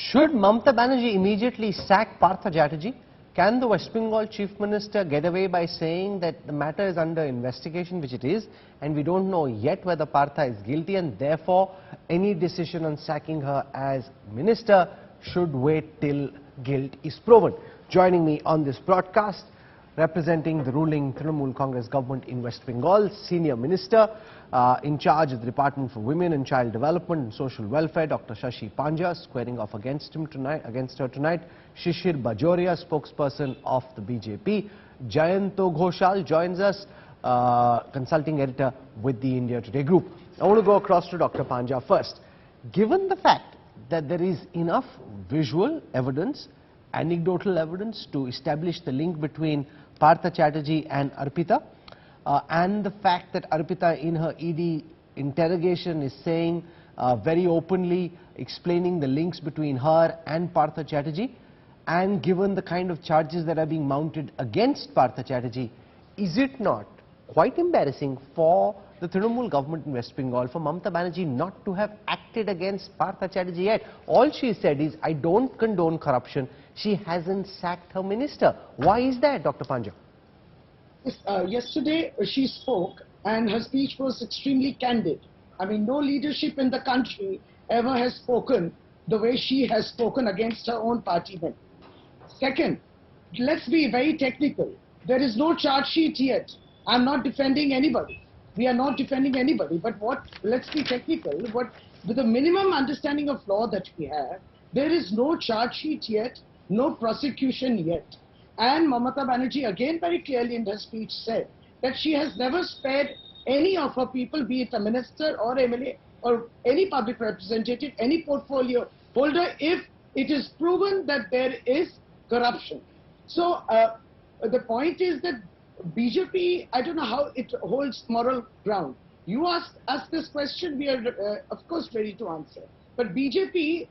Should Mamata Banerjee immediately sack Partha Chatterjee? Can the West Bengal Chief Minister get away by saying that the matter is under investigation, which it is, and we don't know yet whether Partha is guilty, and therefore any decision on sacking her as minister should wait till guilt is proven? Joining me on this broadcast, representing the ruling Trinamool Congress government in West Bengal, Senior Minister in charge of the Department for Women and Child Development and Social Welfare, Dr. Shashi Panja, squaring off against her tonight, Shishir Bajoria, spokesperson of the BJP. Jayanto Ghoshal joins us, consulting editor with the India Today Group. I want to go across to Dr. Panja first. Given the fact that there is enough visual evidence, anecdotal evidence to establish the link between Partha Chatterjee and Arpita, and the fact that Arpita in her ED interrogation is saying very openly, explaining the links between her and Partha Chatterjee, and given the kind of charges that are being mounted against Partha Chatterjee, is it not quite embarrassing for the Trinamool government in West Bengal, for Mamata Banerjee not to have acted against Partha Chatterjee yet? All she said is, I don't condone corruption. She hasn't sacked her minister. Why is that, Dr. Panja? Yesterday she spoke and her speech was extremely candid. I mean, no leadership in the country ever has spoken the way she has spoken against her own partymen. Second, let's be very technical. There is no charge sheet yet. I'm not defending anybody. We are not defending anybody. But let's be technical. With the minimum understanding of law that we have, there is no charge sheet yet, no prosecution yet. And Mamata Banerjee again very clearly in her speech said that she has never spared any of her people, be it a minister or MLA or any public representative, any portfolio holder, if it is proven that there is corruption. So the point is that BJP, I don't know how it holds moral ground. You asked us this question, we are of course ready to answer. But BJP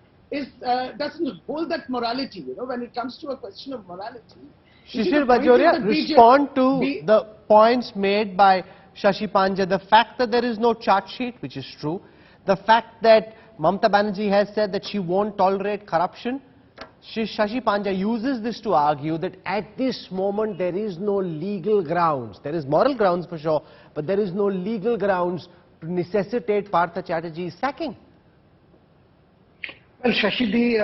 doesn't hold that morality, you know, when it comes to a question of morality. Shishir Bajoria, respond to the points made by Shashi Panja. The fact that there is no charge sheet, which is true. The fact that Mamata Banerjee has said that she won't tolerate corruption. Shashi Panja uses this to argue that at this moment there is no legal grounds. There is moral grounds for sure, but there is no legal grounds to necessitate Partha Chatterjee's sacking. Well, Shashi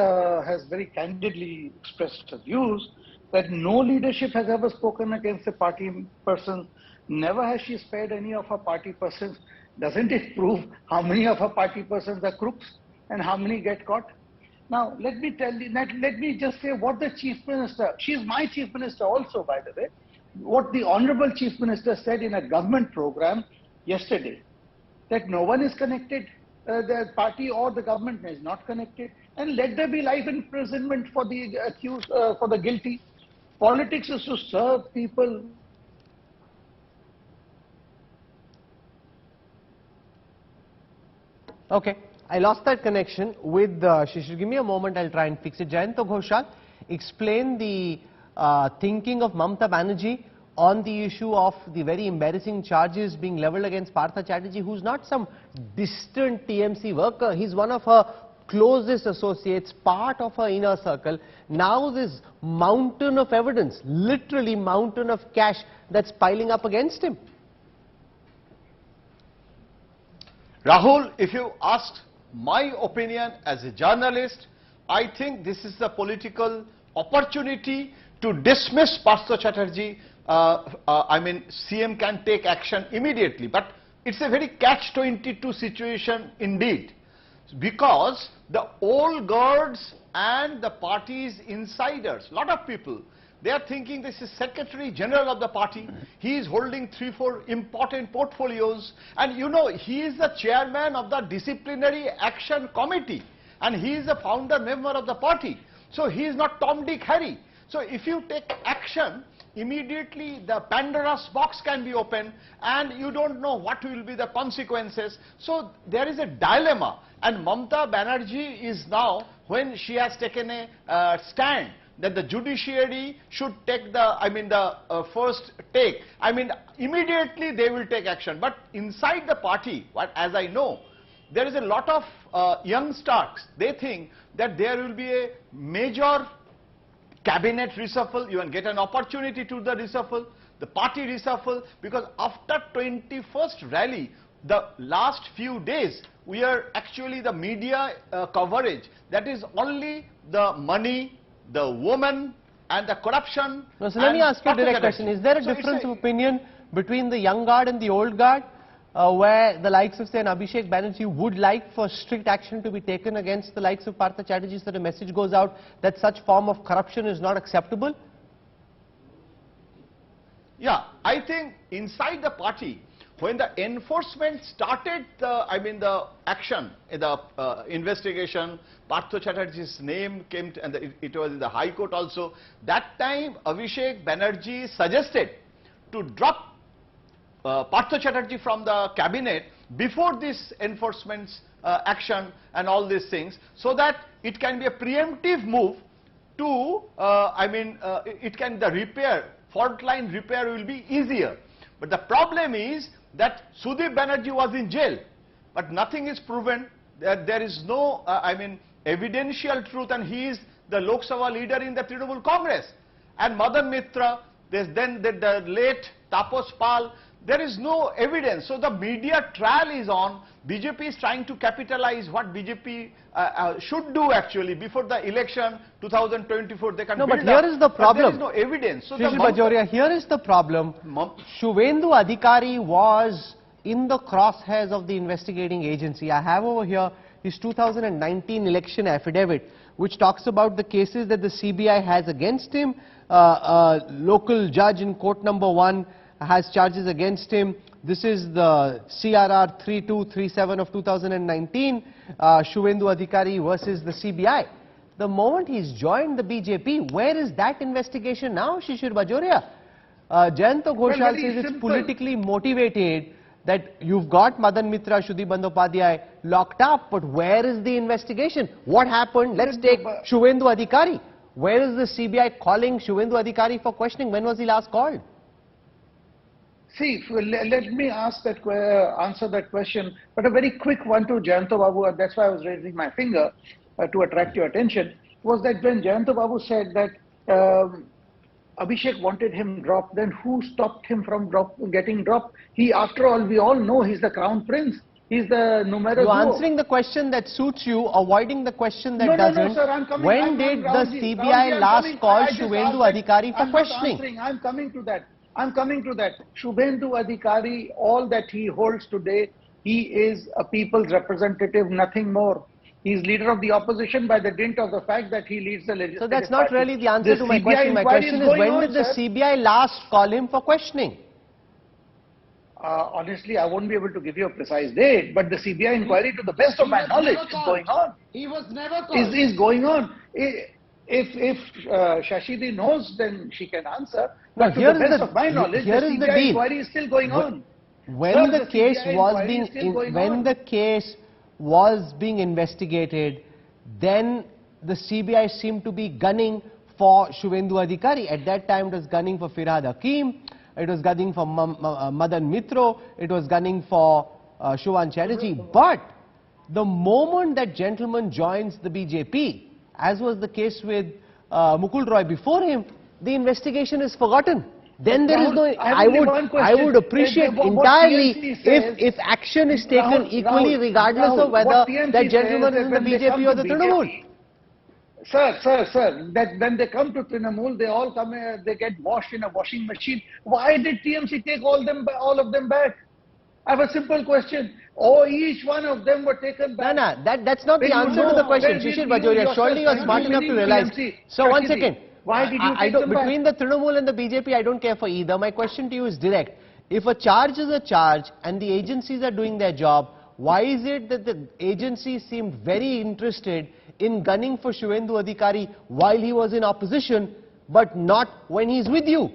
has very candidly expressed her views that no leadership has ever spoken against a party person. Never has she spared any of her party persons. Doesn't it prove how many of her party persons are crooks and how many get caught? Now, let me tell you, let me just say what the Chief Minister, she's my Chief Minister also, by the way, what the Honorable Chief Minister said in a government program yesterday, that no one is connected, the party or the government is not connected, and let there be life imprisonment for the accused, for the guilty. Politics is to serve people. Okay, I lost that connection with Shishir. Give me a moment, I'll try and fix it. Jayanto Ghoshal, explain the thinking of Mamata Banerjee on the issue of the very embarrassing charges being levelled against Partha Chatterjee, who's not some distant TMC worker. He's one of her closest associates, part of her inner circle. Now this mountain of evidence, literally mountain of cash, that's piling up against him. Rahul, if you ask my opinion as a journalist, I think this is the political opportunity to dismiss Partha Chatterjee. I mean, CM can take action immediately, but it's a very catch-22 situation indeed, because the old guards and the party's insiders, lot of people, they are thinking this is Secretary General of the party. He is holding 3-4 important portfolios, and you know, he is the chairman of the Disciplinary Action Committee, and he is a founder member of the party. So he is not Tom, Dick, Harry. So if you take action, immediately the Pandora's box can be opened, and you don't know what will be the consequences. So there is a dilemma, and Mamata Banerjee is now, when she has taken a stand that the judiciary should take the, first take, immediately they will take action. But inside the party, as I know, there is a lot of young stars, they think that there will be a major cabinet reshuffle, you can get an opportunity to the reshuffle, the party reshuffle, because after 21st rally, the last few days, we are actually the media coverage, that is only the money, the woman and the corruption. No, so let me ask you a direct question. Is there a difference of opinion between the young guard and the old guard, where the likes of, say, an Abhishek Banerjee would like for strict action to be taken against the likes of Partha Chatterjee, so that a message goes out that such form of corruption is not acceptable? Yeah, I think inside the party, when the enforcement started the action, the investigation, Partha Chatterjee's name came and it was in the High Court also. That time Abhishek Banerjee suggested to drop Partha Chatterjee from the cabinet before this enforcement action and all these things, so that it can be a preemptive move to, the repair, fault line repair will be easier. But the problem is that Sudip Banerjee was in jail, but nothing is proven, that there is no, evidential truth, and he is the Lok Sabha leader in the Trinamool Congress. And Madan Mitra, then the late Tapos Pal, there is no evidence. So the media trial is on. BJP is trying to capitalize what BJP should do actually before the election 2024. They can No, build but here up, is the problem. There is no evidence. So Shishir Bajoria, here is the problem. Shuvendu Adhikari was in the crosshairs of the investigating agency. I have over here his 2019 election affidavit, which talks about the cases that the CBI has against him. Local judge in court number 1 has charges against him. This is the CRR 3237 of 2019, Shuvendu Adhikari versus the CBI. The moment he's joined the BJP, where is that investigation now, Shishir Bajoria? Jayanta Ghoshal says it's politically motivated, that you've got Madan Mitra, Shudhi Bandyopadhyay locked up, but where is the investigation? What happened? Let's take Shuvendu Adhikari. Where is the CBI calling Shuvendu Adhikari for questioning? When was he last called? See, let me answer that question, but a very quick one to Jayanta Babu, and that's why I was raising my finger to attract your attention, was that when Jayanta Babu said that Abhishek wanted him dropped, then who stopped him from getting dropped? He, after all, we all know he's the crown prince. He's the numero You're uno. answering the question that suits you, avoiding the question that doesn't. No, sir, I'm coming. When did the CBI last call Shuvendu Adhikari for questioning? I'm coming to that. Shuvendu Adhikari, all that he holds today, he is a people's representative, nothing more. He is leader of the opposition by the dint of the fact that he leads the legislative So that's not party. really the answer to my question. My question is, when did the CBI last call him for questioning? Honestly, I won't be able to give you a precise date, but the CBI inquiry, to the best of my knowledge, is going on. He was never called. Is going on. If Shashidi knows, then she can answer. But to the best of my knowledge, the CBI inquiry is still going on. When the case was being investigated, then the CBI seemed to be gunning for Shuvendu Adhikari. At that time, it was gunning for Firhad Hakim, it was gunning for Madan Mitra, it was gunning for Shuvan Chatterjee. But the moment that gentleman joins the BJP, as was the case with Mukul Roy before him, the investigation is forgotten. Then there is no. I would appreciate entirely if action is taken equally, regardless of whether that gentleman is in the BJP or the Trinamool. Sir, that when they come to Trinamool, they all come, they get washed in a washing machine. Why did TMC take all of them back? I have a simple question. Oh, each one of them were taken back. No, that's not the answer to the question. Shishir Bajoria, surely you are smart enough to realize. So one second. Why did you take them back? Between the Trinamool and the BJP, I don't care for either. My question to you is direct. If a charge is a charge and the agencies are doing their job, why is it that the agencies seemed very interested in gunning for Shuvendu Adhikari while he was in opposition, but not when he's with you?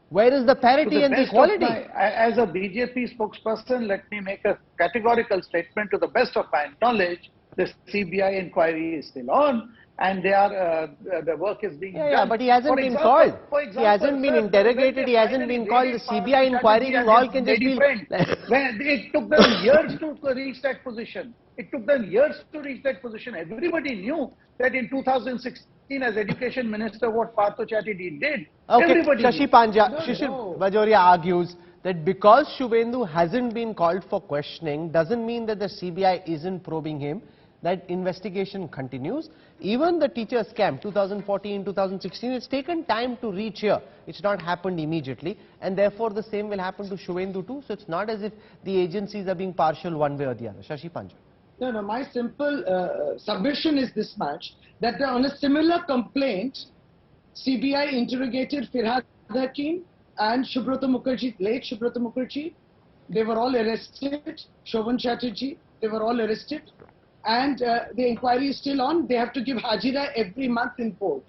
Where is the parity and the equality? As a BJP spokesperson, let me make a categorical statement. To the best of my knowledge, the CBI inquiry is still on, and they are the work is being done. Yeah, but he hasn't been called. He hasn't been interrogated. He hasn't been called. The CBI inquiry all can just be. When it took them years to reach that position. It took them years to reach that position. Everybody knew that in 2016 as Education Minister what Partha Chatterjee did. Okay, Everybody Shashi knew. Panja, No, Shishir no. Bajoria argues that because Shubhendu hasn't been called for questioning doesn't mean that the CBI isn't probing him. That investigation continues. Even the teacher scam 2014, 2016, it's taken time to reach here. It's not happened immediately, and therefore the same will happen to Shubhendu too. So it's not as if the agencies are being partial one way or the other. Shashi Panja. No, no, my simple submission is this much, that on a similar complaint, CBI interrogated Firhad Hakim and Subrata Mukherjee, late Subrata Mukherjee. They were all arrested. Shovan Chatterjee, they were all arrested. And the inquiry is still on. They have to give Hajira every month in court.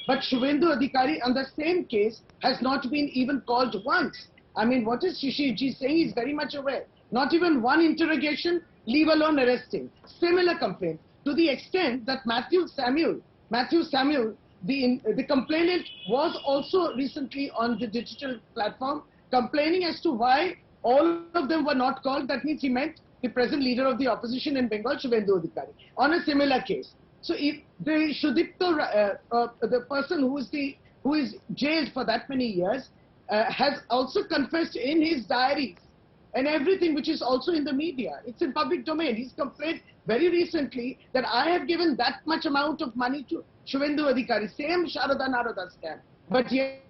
But Shubhendu Adhikari on the same case has not been even called once. I mean, what is Shishirji saying? He's very much aware. Not even one interrogation, leave alone arresting. Similar complaint, to the extent that Matthew Samuel, the complainant was also recently on the digital platform complaining as to why all of them were not called. That means he meant the present leader of the opposition in Bengal, Shubhendu Adhikari, on a similar case. So if the Shudipta, the person who is jailed for that many years, has also confessed in his diaries and everything, which is also in the media. It's in public domain. He's complained very recently that I have given that much amount of money to Shubhendu Adhikari, same Sharada Narada scam. But yes,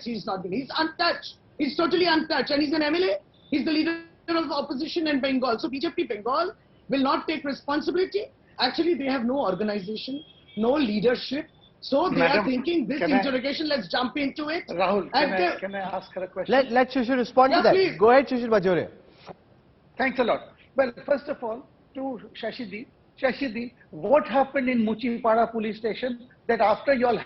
he's not been. He's untouched. He's totally untouched. And he's an MLA. He's the leader of the opposition in Bengal. So BJP Bengal will not take responsibility. Actually, they have no organization, no leadership. So they are thinking this interrogation, let's jump into it. Rahul, can I ask her a question? Let Shishir respond to that. Please. Go ahead, Shishir Bajoria. Thanks a lot. Well, first of all, to Shashidi, what happened in Muchipara police station that after your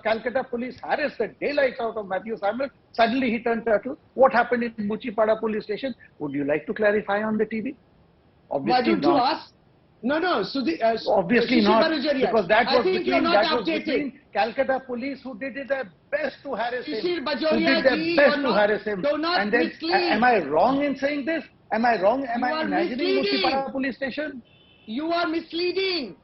Calcutta police harassed the daylights out of Matthew Samuel, suddenly he turned turtle? What happened in Muchipara police station? Would you like to clarify on the TV? Obviously Why don't not. you ask? No, no. So Obviously not, because that was between Calcutta police who did their best to harass him. Shishir Who Bajoria did their ji, best to harass him. do not And then, mislead. am I wrong in saying this? Am I wrong? Am You I are imagining misleading. Muchipara police station? You are misleading.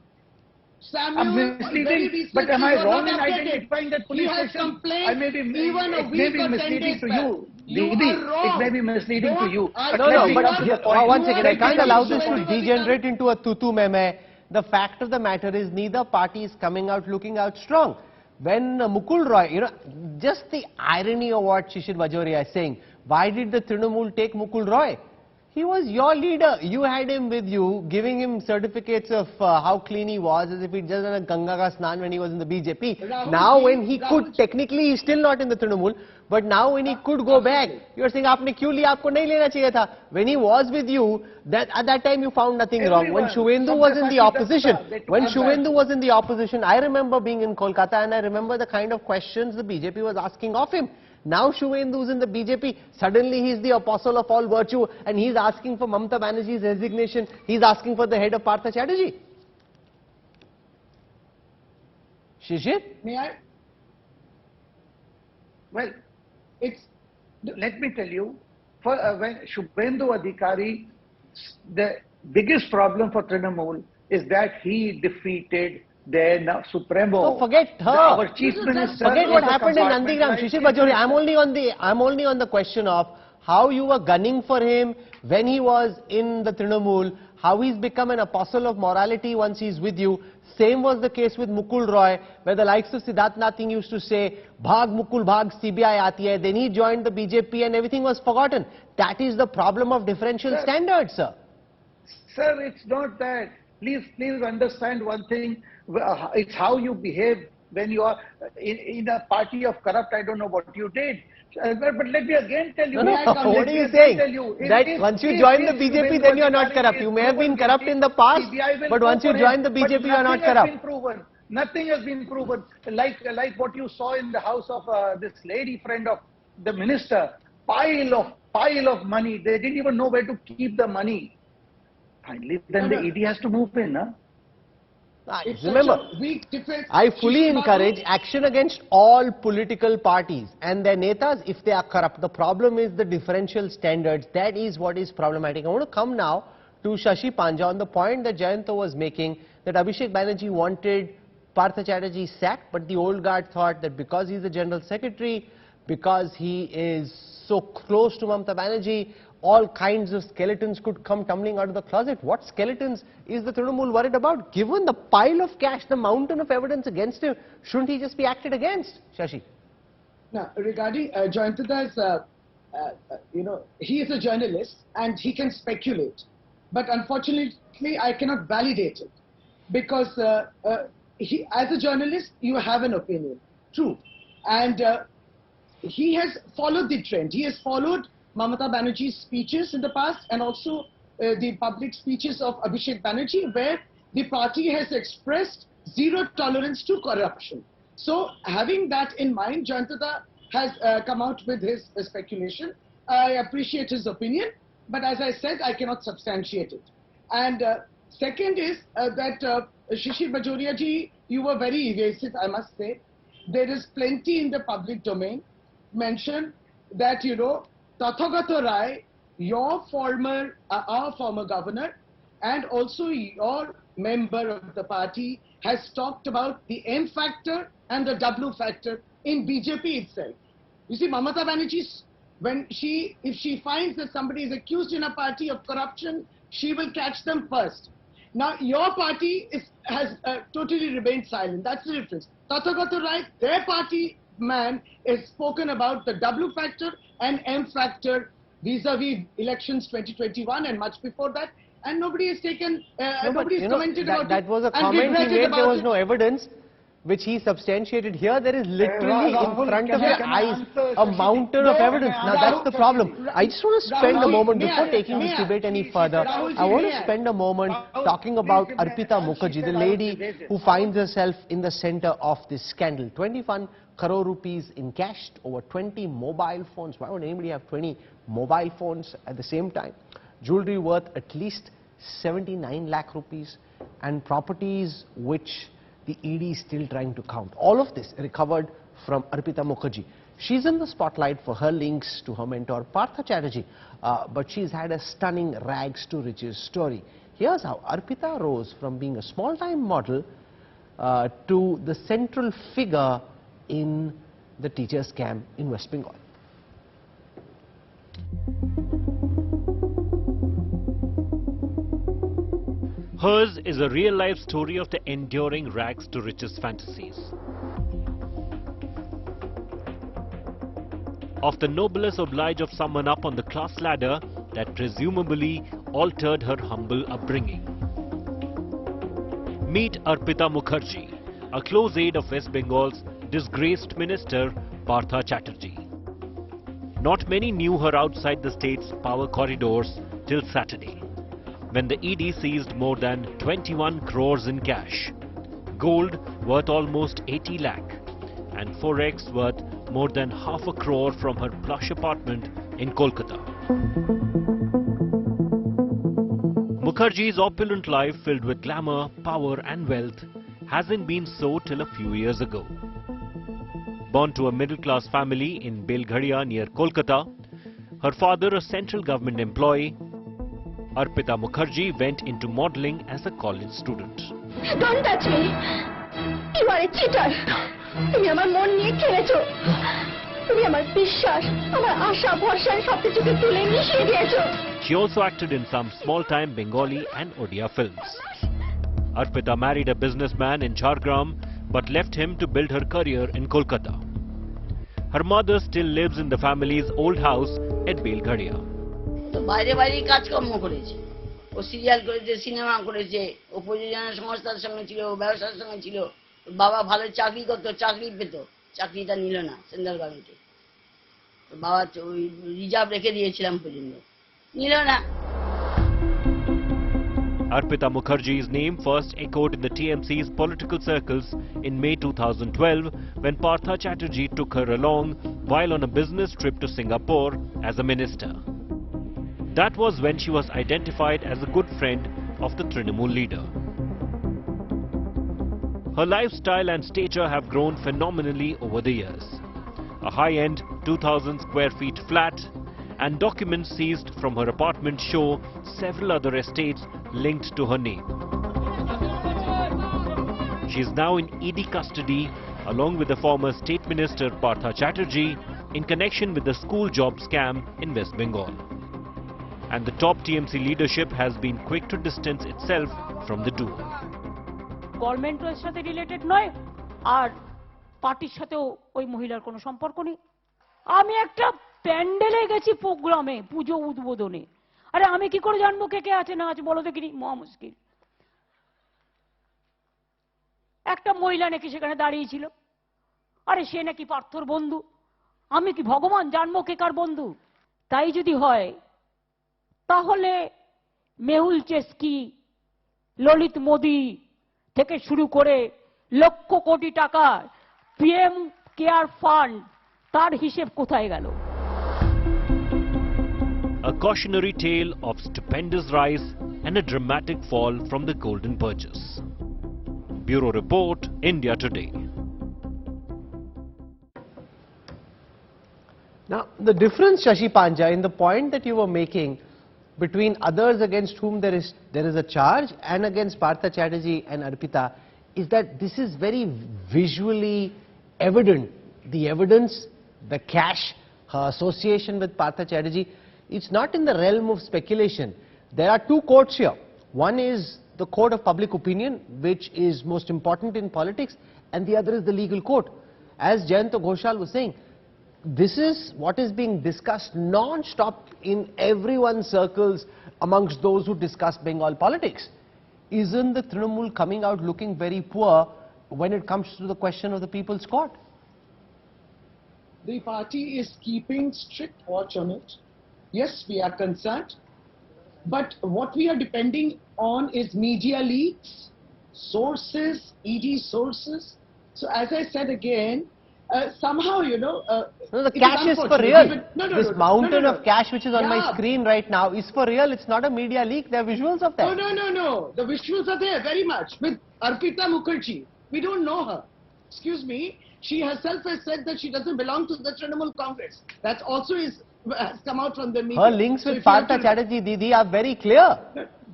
Samuel, I'm misleading, but am I wrong in identifying that police station? I may be, even a it may week be or 10 misleading days to back. you. You Didi, are wrong. it may be misleading to you. I- No, let me but come to the point. one second, I can't allow this to You are- degenerate into a tutu meme. The fact of the matter is neither party is coming out looking out strong. When Mukul Roy, just the irony of what Shishir Bajoria is saying, why did the Trinamool take Mukul Roy? He was your leader. You had him with you, giving him certificates of how clean he was, as if he'd just done a Ganga ka Snan when he was in the BJP. Now when he could, technically he's still not in the Trinamool, but now when he could go back, you're saying, aapne kyun liya, aapko nahi lena chahiye tha. When he was with you, at that time you found nothing wrong. When Shubhendu was in the opposition, I remember being in Kolkata and I remember the kind of questions the BJP was asking of him. Now Shubhendu is in the BJP, suddenly he's the apostle of all virtue and he's asking for Mamata Banerjee's resignation, he's asking for the head of Partha Chatterjee. Shishir? May I? Well, let me tell you, when Shubhendu Adhikari, the biggest problem for Trinamool is that he defeated their Supremo. Oh, forget her. Our chief minister. Forget what happened in compartmentalized Nandigram. Shishir Bajoria, I'm only on the question of how you were gunning for him when he was in the Trinamool, how he's become an apostle of morality once he's with you. Same was the case with Mukul Roy, where the likes of Siddharth Nathing used to say, Bhag Mukul Bhag CBI aati hai. Then he joined the BJP and everything was forgotten. That is the problem of differential standards, sir. Sir, it's not that. Please understand one thing. It's how you behave when you are in a party of corrupt. I don't know what you did. But let me again tell you. What are you saying? That once you join the BJP, then you are not corrupt. You may have been corrupt in the past, but once you join the BJP, you are not corrupt. Nothing has been proven. Like what you saw in the house of this lady friend of the minister, pile of money. They didn't even know where to keep the money. Finally, then the ED has to move in, huh? Remember, I fully encourage action against all political parties and their netas if they are corrupt. The problem is the differential standards. That is what is problematic. I want to come now to Shashi Panja on the point that Jayanto was making, that Abhishek Banerjee wanted Partha Chatterjee sacked, but the old guard thought that because he's the General Secretary, because he is so close to Mamata Banerjee, all kinds of skeletons could come tumbling out of the closet. What skeletons is the Trinamool worried about? Given the pile of cash, the mountain of evidence against him, shouldn't he just be acted against, Shashi? Now, regarding Jayantada's, he is a journalist and he can speculate. But unfortunately, I cannot validate it. Because as a journalist, you have an opinion. True. And he has followed the trend. He has followed Mamata Banerjee's speeches in the past and also the public speeches of Abhishek Banerjee, where the party has expressed zero tolerance to corruption. So having that in mind, Jayantada has come out with his speculation. I appreciate his opinion, but as I said, I cannot substantiate it. And second is that Shishir Bajoria ji, you were very evasive, I must say. There is plenty in the public domain mentioned that, Tathagata Rai, your our former governor, and also your member of the party has talked about the M factor and the W factor in BJP itself. You see, Mamata Banerjee, if she finds that somebody is accused in a party of corruption, she will catch them first. Now, your party has totally remained silent. That's the difference. Tathagata Rai, their party man, has spoken about the W factor and M factor vis-a-vis elections 2021 and much before that, and nobody has taken, nobody has commented about it. That was a comment he made, there was no evidence which he substantiated. Here there is literally in front of your eyes a mountain of evidence. Now that's the problem. I just want to spend a moment, before taking this debate any further, I want to spend a moment talking about Arpita Mukherjee, the lady who finds herself in the center of this scandal. 21 crore rupees in cash, over 20 mobile phones. Why would anybody have 20 mobile phones at the same time? Jewelry worth at least 79 lakh rupees and properties which the ED is still trying to count. All of this recovered from Arpita Mukherjee. She's in the spotlight for her links to her mentor Partha Chatterjee, but she's had a stunning rags to riches story. Here's how Arpita rose from being a small-time model to the central figure in the teacher scam in West Bengal. Hers is a real-life story of the enduring rags to riches fantasies. Of the noblesse oblige of someone up on the class ladder that presumably altered her humble upbringing. Meet Arpita Mukherjee, a close aide of West Bengal's disgraced minister Partha Chatterjee. Not many knew her outside the state's power corridors till Saturday, when the ED seized more than 21 crores in cash, gold worth almost 80 lakh, and forex worth more than half a crore from her plush apartment in Kolkata. Mukherjee's opulent life filled with glamour, power and wealth hasn't been so till a few years ago. Born to a middle-class family in Belgharia near Kolkata, her father a central government employee, Arpita Mukherjee went into modelling as a college student. Don't touch me! You are a cheater! তুমি আমার মন নিয়ে খেলেছো! তুমি আমার বিশ্বাস, আমার আশা ভরসা সবকিছুকে তুলে মিশিয়ে দিয়েছো! She also acted in some small-time Bengali and Odia films. Arpita married a businessman in Jhargram but left him to build her career in Kolkata. Her mother still lives in the family's old house at Belgharia. তো বাইরে বাইরে কাজকর্ম করেছে, ও serial করেছে, cinema করেছে, ও প্রযোজনা সংস্থার সঙ্গে ছিল, ও ব্যবসার সঙ্গে ছিল। বাবা ভালো চাকরি করতো, চাকরি পেত, চাকরিটা নিল না সেন্ট্রাল গভর্নমেন্টে। বাবা ওই রিজার্ভ রেখে দিয়েছিলাম পর্যন্ত, নিল না। Arpita Mukherjee's name first echoed in the TMC's political circles in May 2012 when Partha Chatterjee took her along while on a business trip to Singapore as a minister. That was when she was identified as a good friend of the Trinamool leader. Her lifestyle and stature have grown phenomenally over the years. A high-end 2,000 square feet flat and documents seized from her apartment show several other estates linked to her name. She is now in ED custody along with the former State Minister Partha Chatterjee in connection with the school job scam in West Bengal. And the top TMC leadership has been quick to distance itself from the duo. গভর্নমেন্টও এর সাথে related নয় আর পার্টির সাথেও ওই মহিলার কোনো সম্পর্ক নেই। আমি একটা প্যান্ডেলে গেছি প্রোগ্রামে পুজো উদ্বোধনে, আরে আমি কি করে জানবো কে কে আছে না আছে বলো দেখিনি, মহা মুশকিল। একটা মহিলা নাকি সেখানে দাঁড়িয়েছিল, আরে সে নাকি পার্থর বন্ধু, আমি কি ভগবান জানবো কে কার বন্ধু? তাই যদি হয় তাহলে মেহুল চেস্কি, ললিত মোদি থেকে শুরু করে লক্ষ কোটি টাকার পিএম কেয়ার ফান্ড তার হিসেব কোথায় গেল? A cautionary tale of stupendous rise and a dramatic fall from the golden purchase. Bureau Report, India Today. Now, the difference, Shashi Panja, in the point that you were making between others against whom there is a charge and against Partha Chatterjee and Arpita is that this is very visually evident. The evidence, the cash, her association with Partha Chatterjee, it's not in the realm of speculation. There are two courts here. One is the court of public opinion, which is most important in politics, and the other is the legal court. As Jayanta Ghoshal was saying, this is what is being discussed non-stop in everyone's circles amongst those who discuss Bengal politics. Isn't the Trinamool coming out looking very poor when it comes to the question of the People's Court? The party is keeping strict watch on it. Yes, we are concerned. But what we are depending on is media leaks, sources, ED sources. So as I said again, somehow, you know... no, the cash is for real. This mountain of cash which is on my Yeah. screen right now is for real. It's not a media leak. There are visuals of that. No. The visuals are there very much with Arpita Mukherjee. We don't know her. Excuse me. She herself has said that she doesn't belong to the Trinamool Congress. That also has come out from the media. Her links So with if you have Partha to- Chatterjee, Didi, are very clear.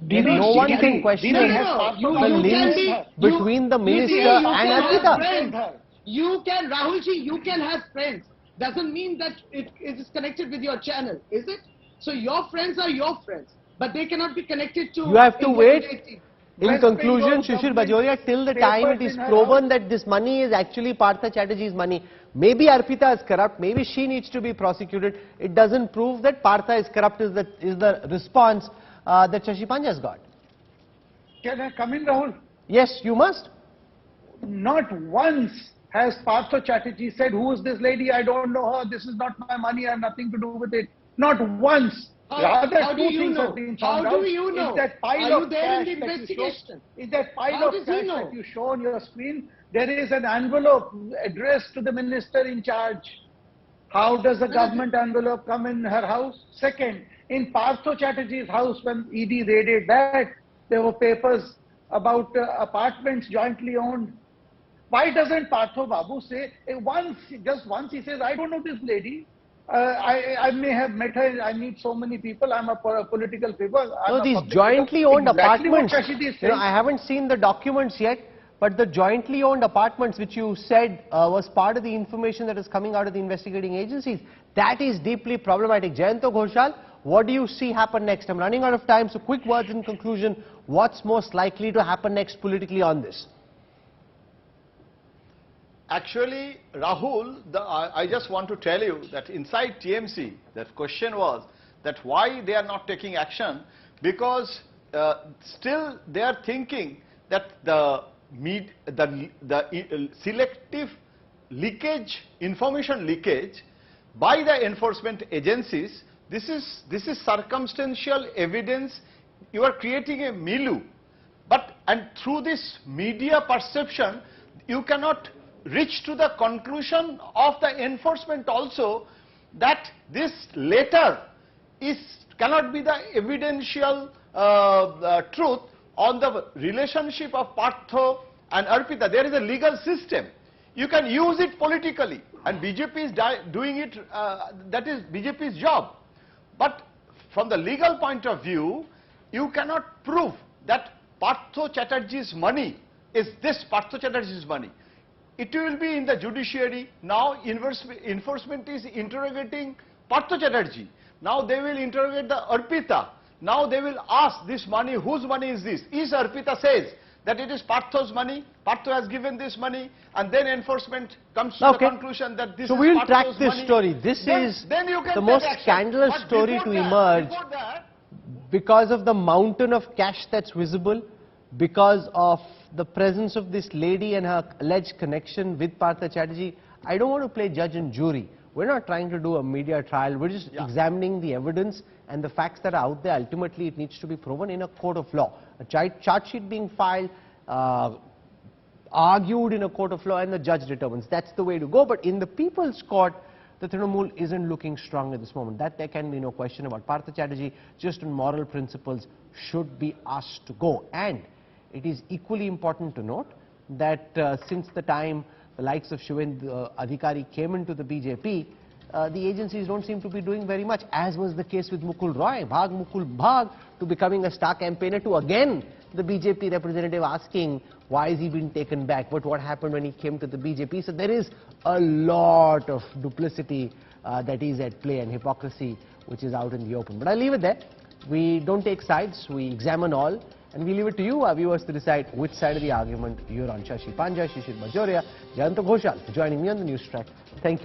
Didi, No she one can can be- question No, the you can links be- between the Didi, minister you and can Arpita. have friends. You can, Rahulji, you can have friends. Doesn't mean that it is connected with your channel, is it? So your friends are your friends, but they cannot be connected to... You have to wait. In West conclusion, Bengal Shishir government Bajoria, till the time it papers is in her proven house. that this money is actually Partha Chatterjee's money, maybe Arpita is corrupt, maybe she needs to be prosecuted, it doesn't prove that Partha is corrupt is the response that Shashi Panja has got. Can I come in, Rahul? Yes, you must. Not once has Partha Chatterjee said, who is this lady? I don't know her. This is not my money. I have nothing to do with it. Not once. Rather, how do two you things know? have been How found do out. you know? Is that pile Are of you there in cash the that you show- investigation? Is that pile How of does he cash know? that you show on your screen? There is an envelope addressed to the minister in charge. How does a government envelope come in her house? Second, in Partha Chatterjee's house, when ED raided that, there were papers about apartments jointly owned. Why doesn't Partha Babu say, just once he says, I don't know this lady. I may have met her. I meet so many people. I'm a political figure. No, these jointly owned apartments, Exactly what you know, I haven't seen the documents yet, but the jointly owned apartments which you said was part of the information that is coming out of the investigating agencies, that is deeply problematic. Jayanta Ghoshal, what do you see happen next? I'm running out of time, so quick words in conclusion. What's most likely to happen next politically on this? Actually, Rahul, I just want to tell you that inside TMC, the question was that why they are not taking action, because still they are thinking that the selective leakage, information leakage by the enforcement agencies, this is circumstantial evidence. You are creating a milieu, and through this media perception, you cannot reach to the conclusion of the enforcement also that this letter cannot be the evidential truth on the relationship of Partha and Arpita. There is a legal system. You can use it politically, and BJP is doing it. That is BJP's job. But from the legal point of view, you cannot prove that Partha Chatterjee's money is this Partha Chatterjee's money. It will be in the judiciary. Now enforcement is interrogating Partha Chatterjee. Now they will interrogate the Arpita. Now they will ask this money, whose money is this? Is Arpita says that it is Partha's money, Partha has given this money, and then enforcement comes to the conclusion that this is we'll Partha's track this money. story. This is then you can the take most action. scandalous But story before to that- emerge before that, because of the mountain of cash that's visible, because of the presence of this lady and her alleged connection with Partha Chatterjee. I don't want to play judge and jury. We're not trying to do a media trial. We're just examining the evidence and the facts that are out there. Ultimately, it needs to be proven in a court of law. A charge sheet being filed, argued in a court of law, and the judge determines. That's the way to go. But in the People's Court, the Trinamool isn't looking strong at this moment. That there can be no question about. Partha Chatterjee, just on moral principles, should be asked to go. And it is equally important to note that since the time the likes of Shivendra Adhikari came into the BJP, the agencies don't seem to be doing very much, as was the case with Mukul Roy. Bhag Mukul Bhag, to becoming a star campaigner, to again the BJP representative asking why is he being taken back, but what happened when he came to the BJP. So there is a lot of duplicity that is at play, and hypocrisy which is out in the open. But I'll leave it there. We don't take sides, we examine all, and we leave it to you, our viewers, to decide which side of the argument you're on. Shashi Panja, Shishir Bajoria, Jayanta Ghoshal for joining me on the News Track. Thank you.